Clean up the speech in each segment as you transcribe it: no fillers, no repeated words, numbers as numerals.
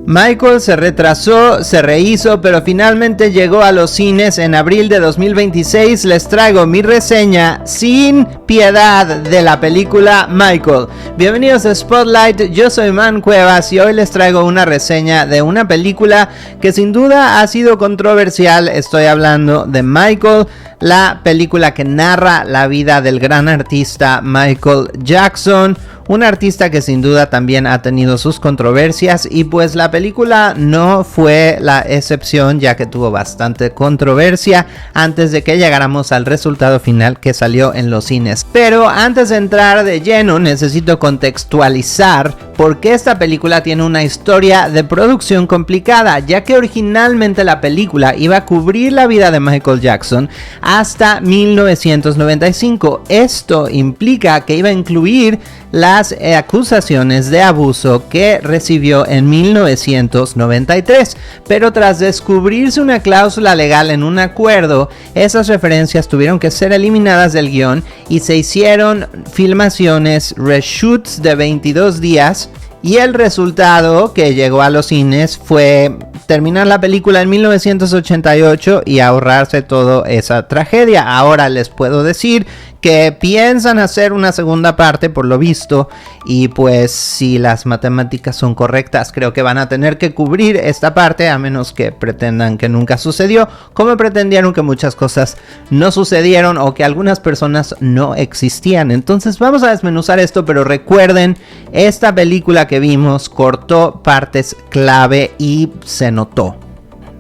Michael se retrasó, se rehizo, pero finalmente llegó a los cines en abril de 2026. Les traigo mi reseña sin piedad de la película Michael. Bienvenidos a Spotlight, yo soy Man Cuevas y hoy les traigo una reseña de una película que sin duda ha sido controversial. Estoy hablando de Michael, la película que narra la vida del gran artista Michael Jackson. Un artista que sin duda también ha tenido sus controversias y pues la película no fue la excepción, ya que tuvo bastante controversia antes de que llegáramos al resultado final que salió en los cines. Pero antes de entrar de lleno necesito contextualizar por qué esta película tiene una historia de producción complicada, ya que originalmente la película iba a cubrir la vida de Michael Jackson hasta 1995. Esto implica que iba a incluir las acusaciones de abuso que recibió en 1993, pero tras descubrirse una cláusula legal en un acuerdo, esas referencias tuvieron que ser eliminadas del guión y se hicieron filmaciones, reshoots de 22 días. Y el resultado que llegó a los cines fue terminar la película en 1988 y ahorrarse toda esa tragedia. Ahora les puedo decir que piensan hacer una segunda parte por lo visto, y pues si las matemáticas son correctas creo que van a tener que cubrir esta parte, a menos que pretendan que nunca sucedió, como pretendieron que muchas cosas no sucedieron o que algunas personas no existían. Entonces vamos a desmenuzar esto, pero recuerden, esta película que vimos cortó partes clave y se notó.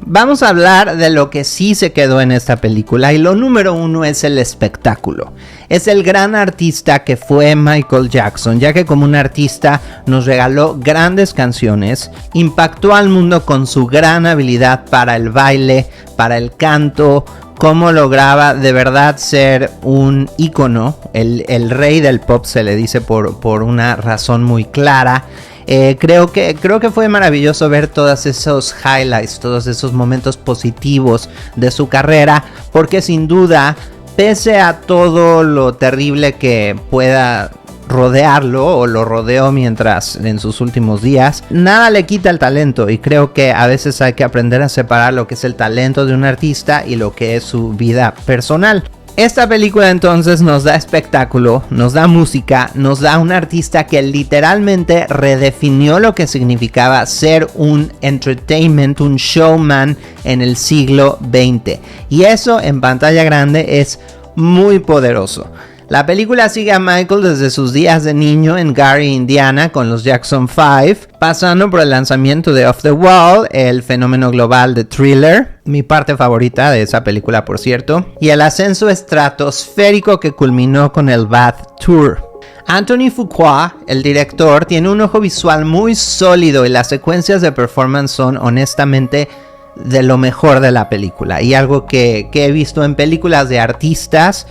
Vamos a hablar de lo que sí se quedó en esta película, y lo número uno es el espectáculo. Es el gran artista que fue Michael Jackson, ya que como un artista nos regaló grandes canciones, impactó al mundo con su gran habilidad para el baile, para el canto, cómo lograba de verdad ser un ícono, el rey del pop se le dice por una razón muy clara. Creo que fue maravilloso ver todos esos highlights, todos esos momentos positivos de su carrera, porque sin duda, pese a todo lo terrible que pueda rodearlo o lo rodeó mientras en sus últimos días, nada le quita el talento, y creo que a veces hay que aprender a separar lo que es el talento de un artista y lo que es su vida personal. Esta película entonces nos da espectáculo, nos da música, nos da un artista que literalmente redefinió lo que significaba ser un entertainment, un showman en el siglo XX. Y eso en pantalla grande es muy poderoso. La película sigue a Michael desde sus días de niño en Gary, Indiana, con los Jackson 5, pasando por el lanzamiento de Off the Wall, el fenómeno global de Thriller, mi parte favorita de esa película por cierto, y el ascenso estratosférico que culminó con el Bath Tour. Anthony Fuqua, el director, tiene un ojo visual muy sólido y las secuencias de performance son honestamente de lo mejor de la película, y algo que he visto en películas de artistas.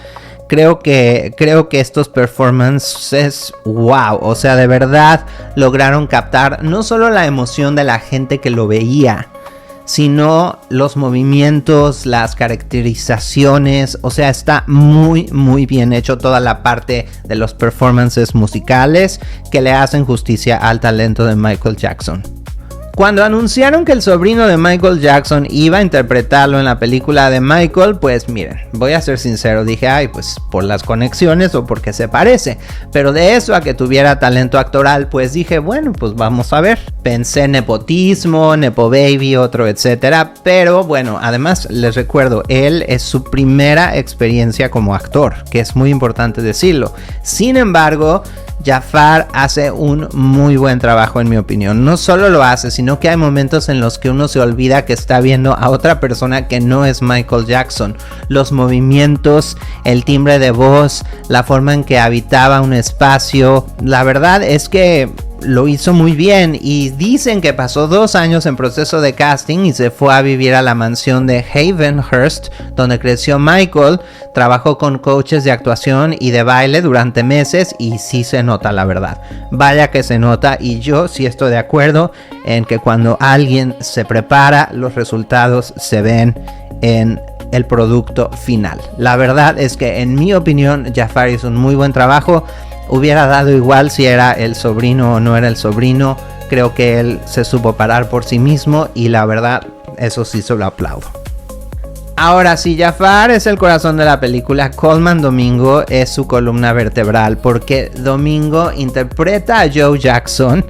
Creo que estos performances, wow, o sea, de verdad lograron captar no solo la emoción de la gente que lo veía, sino los movimientos, las caracterizaciones. O sea, está muy muy bien hecho toda la parte de los performances musicales que le hacen justicia al talento de Michael Jackson. Cuando anunciaron que el sobrino de Michael Jackson iba a interpretarlo en la película de Michael, pues miren, voy a ser sincero, dije, ay, pues por las conexiones o porque se parece, pero de eso a que tuviera talento actoral, pues dije, bueno, pues vamos a ver. Pensé nepotismo, nepo baby, otro etcétera, pero bueno, además les recuerdo, él es su primera experiencia como actor, que es muy importante decirlo. Sin embargo, Jafar hace un muy buen trabajo en mi opinión. No solo lo hace, sino que hay momentos en los que uno se olvida que está viendo a otra persona que no es Michael Jackson. Los movimientos, el timbre de voz, la forma en que habitaba un espacio. La verdad es que lo hizo muy bien, y dicen que pasó 2 años en proceso de casting y se fue a vivir a la mansión de Havenhurst, donde creció Michael. Trabajó con coaches de actuación y de baile durante meses y sí se nota, la verdad. Vaya que se nota, y yo sí estoy de acuerdo en que cuando alguien se prepara, los resultados se ven en el producto final. La verdad es que en mi opinión Jafar hizo un muy buen trabajo. Hubiera dado igual si era el sobrino o no era el sobrino. creo que él se supo parar por sí mismo y la verdad, eso sí se lo aplaudo. Ahora, si Jafar es el corazón de la película, Colman Domingo es su columna vertebral, porque Domingo interpreta a Joe Jackson,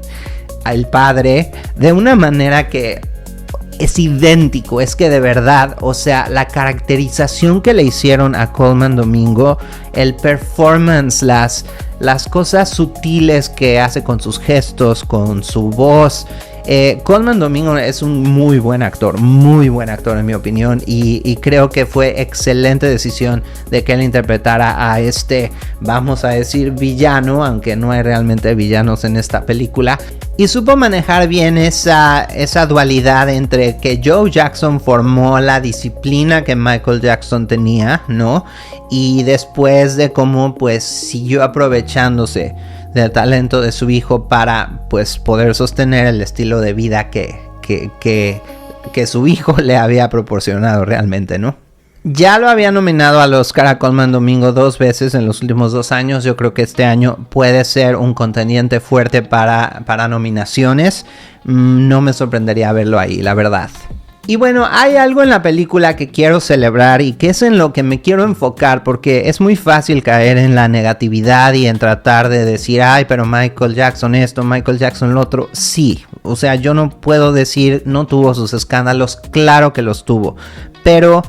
al padre, de una manera que es idéntico. Es que de verdad, o sea, la caracterización que le hicieron a Colman Domingo, el performance, las cosas sutiles que hace con sus gestos, con su voz. Colman Domingo es un muy buen actor en mi opinión, y creo que fue excelente decisión de que él interpretara a este, vamos a decir, villano, aunque no hay realmente villanos en esta película, y supo manejar bien esa dualidad entre que Joe Jackson formó la disciplina que Michael Jackson tenía, ¿no? Y después de cómo pues siguió aprovechándose del talento de su hijo para pues poder sostener el estilo de vida que su hijo le había proporcionado realmente, ¿no? Ya lo había nominado al Oscar a Colman Domingo 2 veces en los últimos 2 años. Yo creo que este año puede ser un contendiente fuerte para nominaciones. No me sorprendería verlo ahí, la verdad. Y bueno, hay algo en la película que quiero celebrar y que es en lo que me quiero enfocar, porque es muy fácil caer en la negatividad y en tratar de decir, ay, pero Michael Jackson esto, Michael Jackson lo otro. Sí, o sea, yo no puedo decir no tuvo sus escándalos, claro que los tuvo, pero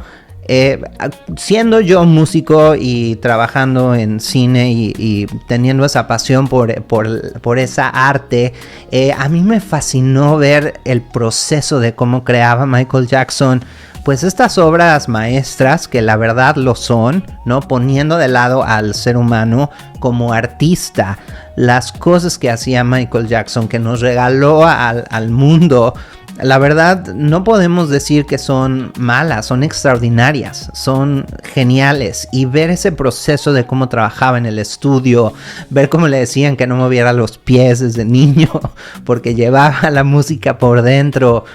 siendo yo músico y trabajando en cine y teniendo esa pasión por esa arte, a mí me fascinó ver el proceso de cómo creaba Michael Jackson pues estas obras maestras, que la verdad lo son, ¿no? Poniendo de lado al ser humano como artista, las cosas que hacía Michael Jackson, que nos regaló al mundo. La verdad, no podemos decir que son malas, son extraordinarias, son geniales. Y ver ese proceso de cómo trabajaba en el estudio, ver cómo le decían que no moviera los pies desde niño, porque llevaba la música por dentro,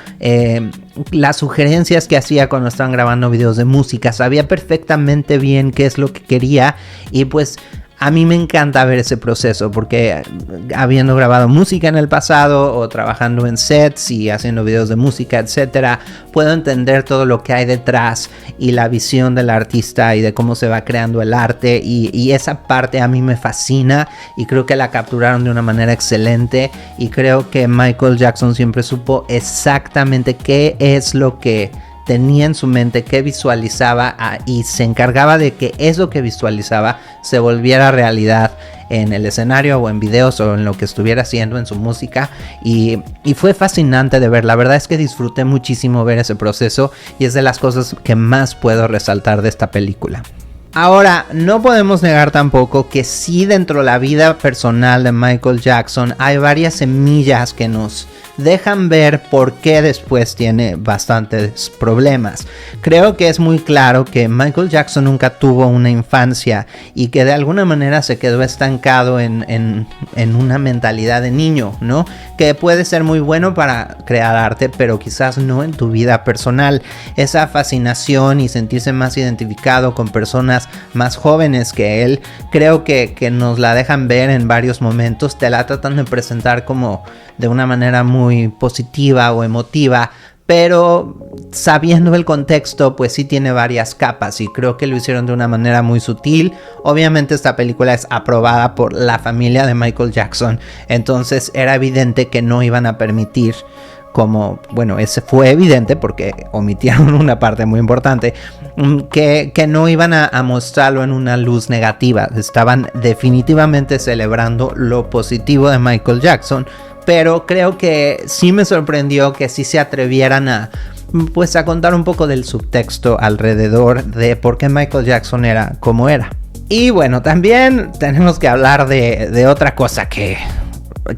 las sugerencias que hacía cuando estaban grabando videos de música, sabía perfectamente bien qué es lo que quería, y pues a mí me encanta ver ese proceso, porque habiendo grabado música en el pasado o trabajando en sets y haciendo videos de música, etcétera, puedo entender todo lo que hay detrás y la visión del artista y de cómo se va creando el arte, y esa parte a mí me fascina y creo que la capturaron de una manera excelente, y creo que Michael Jackson siempre supo exactamente qué es lo que tenía en su mente, que visualizaba, y se encargaba de que eso que visualizaba se volviera realidad en el escenario o en videos o en lo que estuviera haciendo en su música, y fue fascinante de ver. La verdad es que disfruté muchísimo ver ese proceso y es de las cosas que más puedo resaltar de esta película. Ahora, no podemos negar tampoco que sí, dentro de la vida personal de Michael Jackson hay varias semillas que nos dejan ver por qué después tiene bastantes problemas. Creo que es muy claro que Michael Jackson nunca tuvo una infancia y que de alguna manera se quedó estancado en una mentalidad de niño, ¿no? Que puede ser muy bueno para crear arte, pero quizás no en tu vida personal. Esa fascinación y sentirse más identificado con personas más jóvenes que él, creo que nos la dejan ver en varios momentos. Te la tratan de presentar como de una manera muy positiva o emotiva, pero sabiendo el contexto, pues sí tiene varias capas, y creo que lo hicieron de una manera muy sutil. Obviamente esta película es aprobada por la familia de Michael Jackson, entonces era evidente que no iban a permitir, como, bueno, ese fue evidente porque omitieron una parte muy importante, que no iban a mostrarlo en una luz negativa. Estaban definitivamente celebrando lo positivo de Michael Jackson, pero creo que sí me sorprendió que sí se atrevieran a contar un poco del subtexto alrededor de por qué Michael Jackson era como era. Y bueno, también tenemos que hablar de otra cosa que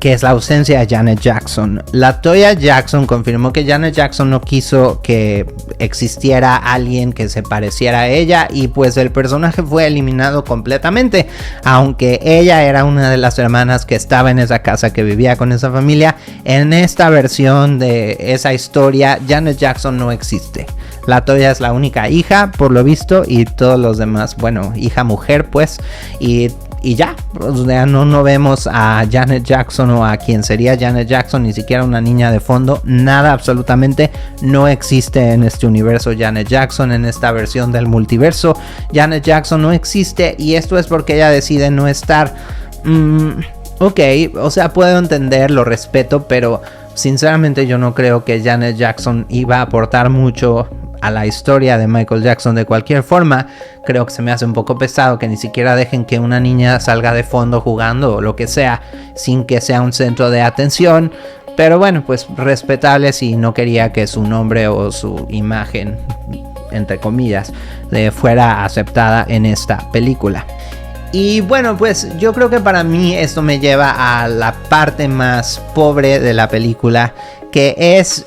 es la ausencia de Janet Jackson. LaToya Jackson confirmó que Janet Jackson no quiso que existiera alguien que se pareciera a ella, y pues el personaje fue eliminado completamente. Aunque ella era una de las hermanas que estaba en esa casa, que vivía con esa familia, en esta versión de esa historia Janet Jackson no existe. LaToya es la única hija, por lo visto, y todos los demás, bueno, hija mujer pues, y y ya, o sea, no vemos a Janet Jackson o a quien sería Janet Jackson, ni siquiera una niña de fondo, nada, absolutamente no existe en este universo Janet Jackson, en esta versión del multiverso Janet Jackson no existe, y esto es porque ella decide no estar. Ok, o sea, puedo entender, lo respeto, pero sinceramente yo no creo que Janet Jackson iba a aportar mucho a la historia de Michael Jackson de cualquier forma. Creo que se me hace un poco pesado que ni siquiera dejen que una niña salga de fondo jugando o lo que sea sin que sea un centro de atención, pero bueno, pues respetable si no quería que su nombre o su imagen, entre comillas, fuera aceptada en esta película. Y bueno, pues yo creo que para mí esto me lleva a la parte más pobre de la película, que es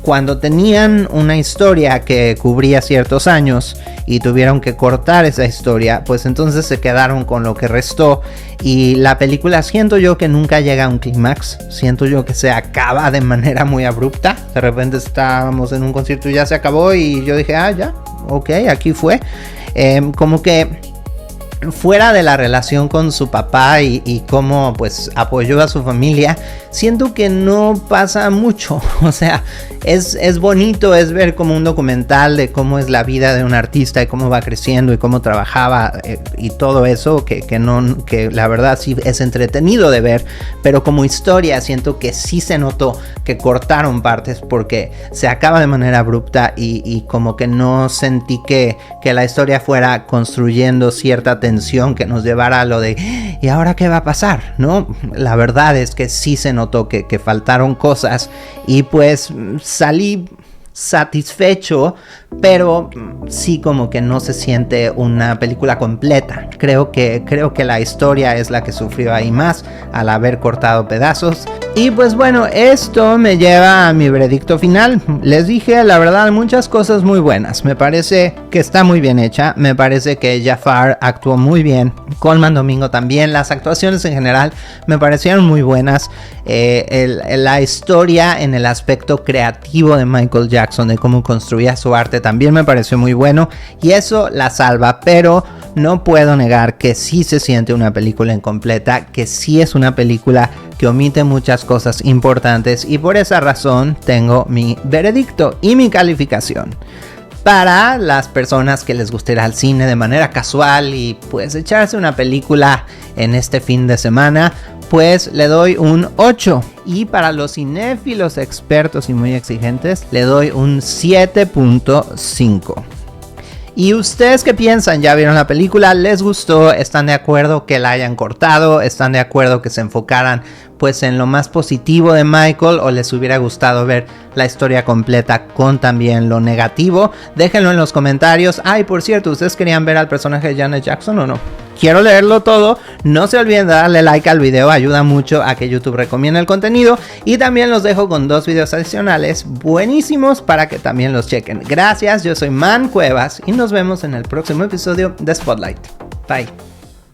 cuando tenían una historia que cubría ciertos años y tuvieron que cortar esa historia, pues entonces se quedaron con lo que restó, y la película siento yo que nunca llega a un clímax, siento yo que se acaba de manera muy abrupta. De repente estábamos en un concierto y ya se acabó, y yo dije, ya, ok, aquí fue. Como que fuera de la relación con su papá y cómo pues apoyó a su familia, siento que no pasa mucho. O sea, es bonito, es ver como un documental de cómo es la vida de un artista y cómo va creciendo y cómo trabajaba y todo eso, que la verdad sí es entretenido de ver, pero como historia siento que sí se notó que cortaron partes porque se acaba de manera abrupta, y como que no sentí que la historia fuera construyendo cierta tensión que nos llevara a lo de ¿y ahora qué va a pasar? ¿No? La verdad es que sí se notó que faltaron cosas, y pues salí satisfecho, pero sí como que no se siente una película completa. Creo que la historia es la que sufrió ahí más al haber cortado pedazos. Y pues bueno, esto me lleva a mi veredicto final. Les dije, la verdad, muchas cosas muy buenas. Me parece que está muy bien hecha. Me parece que Jafar actuó muy bien. Colman Domingo también. Las actuaciones en general me parecieron muy buenas. La historia en el aspecto creativo de Michael Jackson, de cómo construía su arte, también me pareció muy bueno, y eso la salva. Pero no puedo negar que sí se siente una película incompleta, que sí es una película que omite muchas cosas importantes, y por esa razón tengo mi veredicto y mi calificación. Para las personas que les guste ir al cine de manera casual y pues echarse una película en este fin de semana, pues le doy un 8. Y para los cinéfilos expertos y muy exigentes, le doy un 7.5. ¿Y ustedes qué piensan? ¿Ya vieron la película? ¿Les gustó? ¿Están de acuerdo que la hayan cortado? ¿Están de acuerdo que se enfocaran pues en lo más positivo de Michael? ¿O les hubiera gustado ver la historia completa con también lo negativo? Déjenlo en los comentarios. Ay, por cierto, ¿ustedes querían ver al personaje de Janet Jackson o no? Quiero leerlo todo. No se olviden de darle like al video, ayuda mucho a que YouTube recomiende el contenido. Y también los dejo con 2 videos adicionales buenísimos para que también los chequen. Gracias, yo soy Man Cuevas y nos vemos en el próximo episodio de Spotlight. Bye.